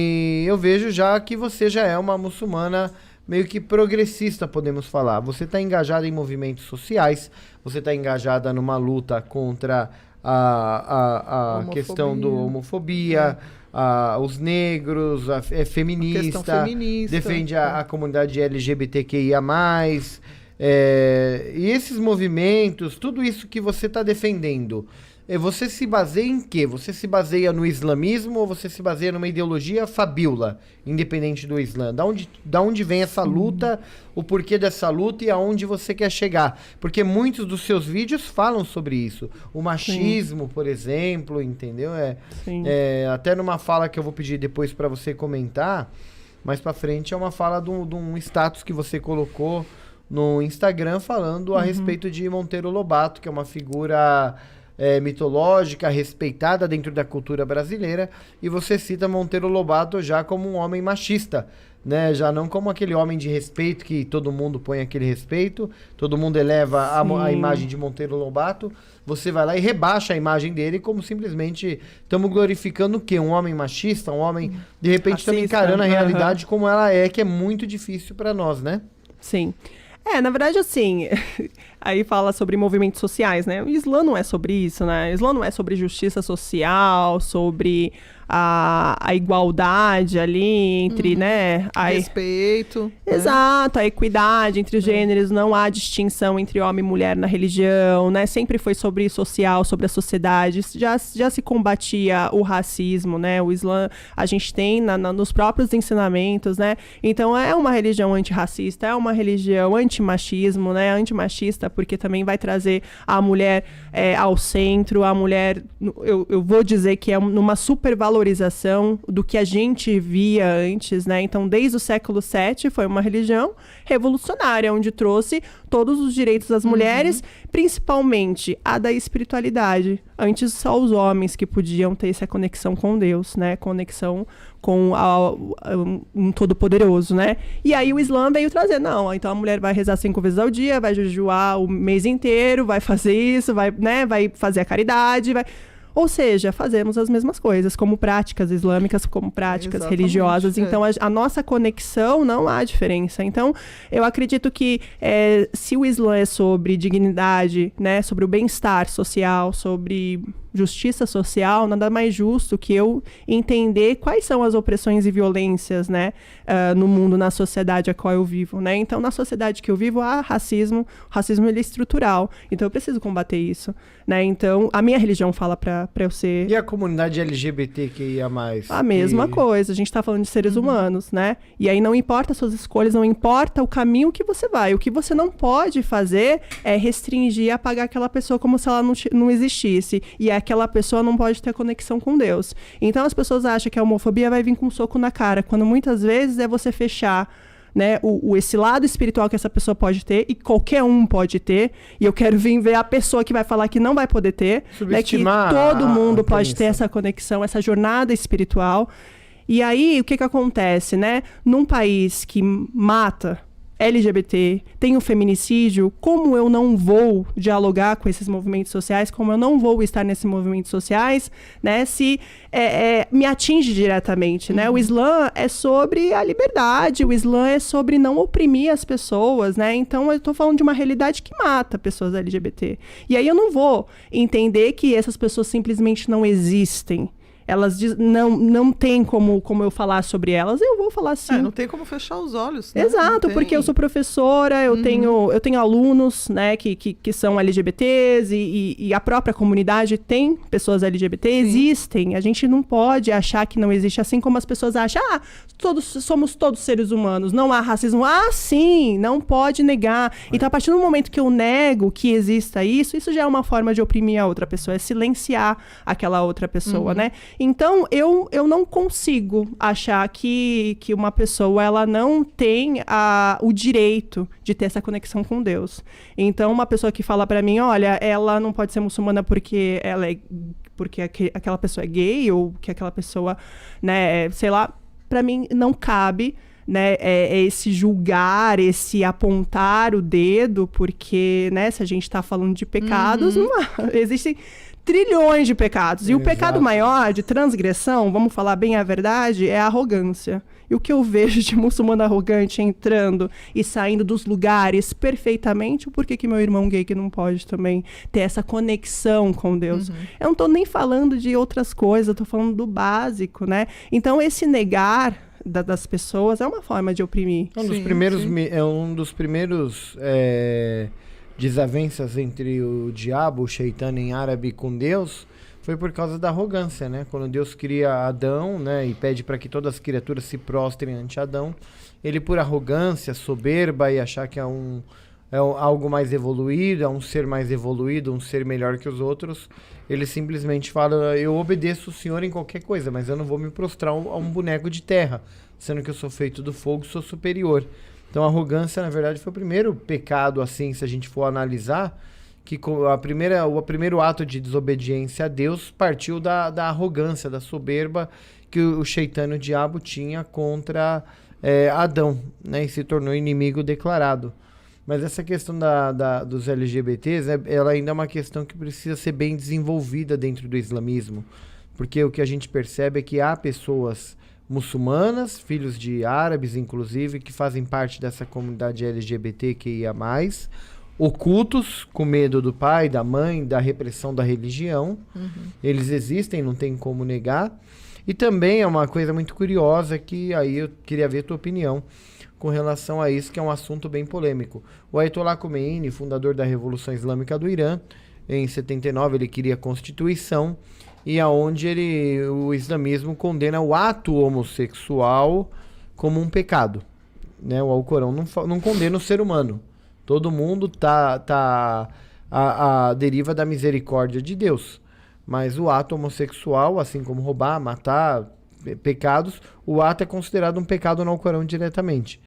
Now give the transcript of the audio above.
E eu vejo já que você já é uma muçulmana meio que progressista, podemos falar. Você está engajada em movimentos sociais, você está engajada numa luta contra a questão da homofobia, os negros, é feminista, defende a comunidade LGBTQIA+. E esses movimentos, tudo isso que você está defendendo, você se baseia em quê? Você se baseia no islamismo ou você se baseia numa ideologia fabíola, independente do Islã? Da onde vem essa luta, o porquê dessa luta e aonde você quer chegar? Porque muitos dos seus vídeos falam sobre isso. O machismo, por exemplo, entendeu? Até numa fala que eu vou pedir depois para você comentar, mais para frente, é uma fala de um status que você colocou no Instagram falando a respeito de Monteiro Lobato, que é uma figura mitológica, respeitada dentro da cultura brasileira, e você cita Monteiro Lobato já como um homem machista, né? Já não como aquele homem de respeito que todo mundo põe aquele respeito, todo mundo eleva a imagem de Monteiro Lobato, você vai lá e rebaixa a imagem dele como simplesmente estamos glorificando o quê? Um homem machista, um homem, de repente, estamos encarando a realidade como ela é, que é muito difícil para nós, né? Sim. Na verdade, assim, aí fala sobre movimentos sociais, né? O Islã não é sobre isso, né? O Islã não é sobre justiça social, sobre a igualdade ali entre, né? Respeito. Exato, a equidade entre os gêneros, não há distinção entre homem e mulher na religião, né? Sempre foi sobre social, sobre a sociedade. Já se combatia o racismo, né? O Islã, a gente tem nos próprios ensinamentos, né? Então, é uma religião antirracista, é uma religião antimachismo, né? Antimachista, porque também vai trazer a mulher ao centro, a mulher, eu vou dizer que é numa supervalorização do que a gente via antes, né? Então, desde o século VII, foi uma religião revolucionária, onde trouxe todos os direitos das mulheres, principalmente a da espiritualidade. Antes, só os homens que podiam ter essa conexão com Deus, né? Conexão com um Todo-Poderoso, né? E aí o Islã veio trazer, não, então a mulher vai rezar 5 vezes ao dia, vai jejuar o mês inteiro, vai fazer isso, vai fazer a caridade, Ou seja, fazemos as mesmas coisas, como práticas islâmicas, como práticas religiosas. Então, a nossa conexão, não há diferença. Então, eu acredito que se o Islã é sobre dignidade, né, sobre o bem-estar social, sobre justiça social, nada mais justo que eu entender quais são as opressões e violências, né, no mundo, na sociedade a qual eu vivo, né? Então, na sociedade que eu vivo, há racismo. O racismo, ele é estrutural. Então, eu preciso combater isso, né? Então, a minha religião fala para eu ser... E a comunidade LGBTQIA+? A mesma coisa. A gente tá falando de seres humanos, né? E aí não importa as suas escolhas, não importa o caminho que você vai. O que você não pode fazer é restringir, apagar aquela pessoa como se ela não existisse. E aquela pessoa não pode ter conexão com Deus. Então as pessoas acham que a homofobia vai vir com um soco na cara, quando muitas vezes é você fechar, né, esse lado espiritual que essa pessoa pode ter, e qualquer um pode ter, e eu quero vir ver a pessoa que vai falar que não vai poder ter, né, que todo mundo pode ter essa conexão, essa jornada espiritual. E aí, o que acontece, né? Num país que mata LGBT, tem o feminicídio, como eu não vou dialogar com esses movimentos sociais, como eu não vou estar nesses movimentos sociais, né, se me atinge diretamente, né? O Islã é sobre a liberdade, o Islã é sobre não oprimir as pessoas, né? Então, eu estou falando de uma realidade que mata pessoas LGBT. E aí eu não vou entender que essas pessoas simplesmente não existem. Elas não tem como eu falar sobre elas, eu vou falar assim. Não tem como fechar os olhos, né? Exato, porque eu sou professora, eu tenho alunos, né, que são LGBTs e a própria comunidade tem pessoas LGBT, existem. A gente não pode achar que não existe, assim como as pessoas acham, somos todos seres humanos, não há racismo. Sim, não pode negar. Então, a partir do momento que eu nego que exista isso já é uma forma de oprimir a outra pessoa, é silenciar aquela outra pessoa, né? Então, eu não consigo achar que uma pessoa ela não tem o direito de ter essa conexão com Deus. Então, uma pessoa que fala pra mim, olha, ela não pode ser muçulmana porque porque aquela pessoa é gay, ou que aquela pessoa, né, sei lá, pra mim não cabe, né, esse julgar, esse apontar o dedo, porque, né, se a gente tá falando de pecados, não existem trilhões de pecados. E o Exato. pecado maior de transgressão, vamos falar bem a verdade, é a arrogância. E o que eu vejo de muçulmano arrogante entrando e saindo dos lugares perfeitamente, por que meu irmão gay que não pode também ter essa conexão com Deus? Eu não tô nem falando de outras coisas, eu tô falando do básico, né? Então, esse negar das pessoas é uma forma de oprimir. É um dos primeiros desavenças entre o diabo, o Shaitan em árabe, com Deus, foi por causa da arrogância, né? Quando Deus cria Adão, né, e pede para que todas as criaturas se prostrem ante Adão, ele, por arrogância, soberba e achar que é algo mais evoluído, é um ser mais evoluído, um ser melhor que os outros, ele simplesmente fala: eu obedeço o Senhor em qualquer coisa, mas eu não vou me prostrar a um boneco de terra, sendo que eu sou feito do fogo, sou superior. Então a arrogância, na verdade, foi o primeiro pecado, assim, se a gente for analisar, que o primeiro ato de desobediência a Deus partiu da arrogância, da soberba que o Shaitã, o diabo, tinha contra Adão, né, e se tornou inimigo declarado. Mas essa questão dos LGBTs, ela ainda é uma questão que precisa ser bem desenvolvida dentro do islamismo, porque o que a gente percebe é que há pessoas muçulmanas, filhos de árabes, inclusive, que fazem parte dessa comunidade LGBTQIA+, ocultos, com medo do pai, da mãe, da repressão da religião. Eles existem, não tem como negar. E também é uma coisa muito curiosa, que aí eu queria ver a tua opinião com relação a isso, que é um assunto bem polêmico. O Ayatollah Khomeini, fundador da Revolução Islâmica do Irã, em 79 ele queria a Constituição, e aonde o islamismo condena o ato homossexual como um pecado, né? O Alcorão não condena o ser humano. Todo mundo tá à deriva da misericórdia de Deus. Mas o ato homossexual, assim como roubar, matar, pecados, o ato é considerado um pecado no Alcorão diretamente.